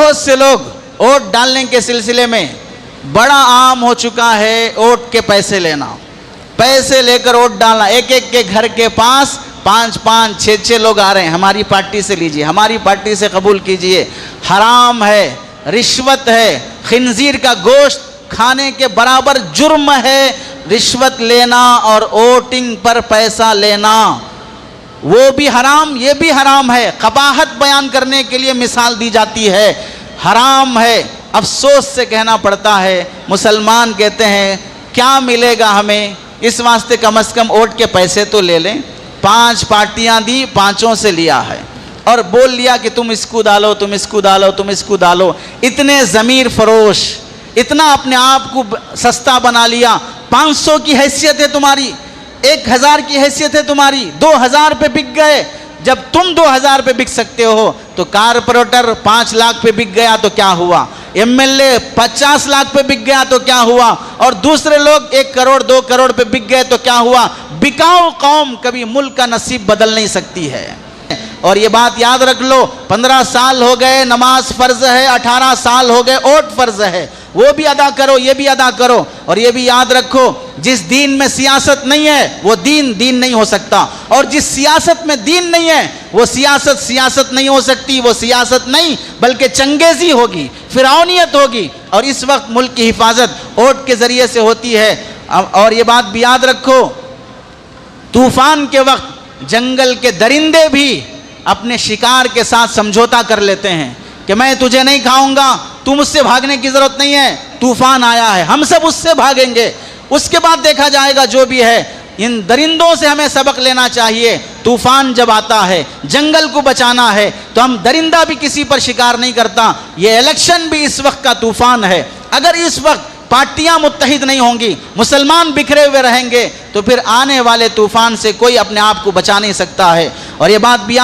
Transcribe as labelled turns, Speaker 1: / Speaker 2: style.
Speaker 1: बहुत से लोग वोट डालने के सिलसिले में बड़ा आम हो चुका है वोट के पैसे लेना, पैसे लेकर वोट डालना। एक एक के घर के पास 5-5, 6-6 लोग आ रहे हैं, हमारी पार्टी से लीजिए, हमारी पार्टी से कबूल कीजिए। हराम है, रिश्वत है, खिंजीर का गोश्त खाने के बराबर जुर्म है रिश्वत लेना और वोटिंग पर पैसा लेना। वो भी हराम, ये भी हराम है। कबाहत बयान करने के लिए मिसाल दी जाती है, हराम है। अफसोस से कहना पड़ता है, मुसलमान कहते हैं क्या मिलेगा हमें, इस वास्ते कम से कम वोट के पैसे तो ले लें। 5 पार्टियां दी, 5ओं से लिया है और बोल लिया कि तुम इसको डालो, तुम इसको डालो, तुम इसको डालो। इतने ज़मीर फरोश, इतना अपने आप को सस्ता बना लिया। 500 की हैसियत है तुम्हारी, 1000 की हैसियत है तुम्हारी, 2000 पे बिक गए। जब तुम 2000 पे बिक सकते हो तो कारपोरेटर 5 लाख पे बिक गया तो क्या हुआ, एमएलए 50 लाख पे बिक गया तो क्या हुआ, और दूसरे लोग 1 करोड़ 2 करोड़ पे बिक गए तो क्या हुआ। बिकाऊ कौम कभी मुल्क का नसीब बदल नहीं सकती है। और ये बात याद रख लो, 15 साल हो गए नमाज फ़र्ज है, 18 साल हो गए वोट फ़र्ज है, वो भी अदा करो, ये भी अदा करो। और ये भी याद रखो, जिस दीन में सियासत नहीं है वो दीन नहीं हो सकता, और जिस सियासत में दीन नहीं है वो सियासत नहीं हो सकती। वो सियासत नहीं बल्कि चंगेज़ी होगी, फिरौनियत होगी। और इस वक्त मुल्क की हिफाजत वोट के ज़रिए से होती है। और ये बात भी याद रखो, तूफ़ान के वक्त जंगल के दरिंदे भी अपने शिकार के साथ समझौता कर लेते हैं कि मैं तुझे नहीं खाऊंगा, तू मुझसे भागने की ज़रूरत नहीं है, तूफ़ान आया है, हम सब उससे भागेंगे। उसके बाद देखा जाएगा जो भी है। इन दरिंदों से हमें सबक लेना चाहिए। तूफ़ान जब आता है, जंगल को बचाना है, तो हम दरिंदा भी किसी पर शिकार नहीं करता। ये इलेक्शन भी इस वक्त का तूफ़ान है। अगर इस वक्त पार्टियां मुत्तहिद नहीं होंगी, मुसलमान बिखरे हुए रहेंगे, तो फिर आने वाले तूफ़ान से कोई अपने आप को बचा नहीं सकता है। और ये बात भी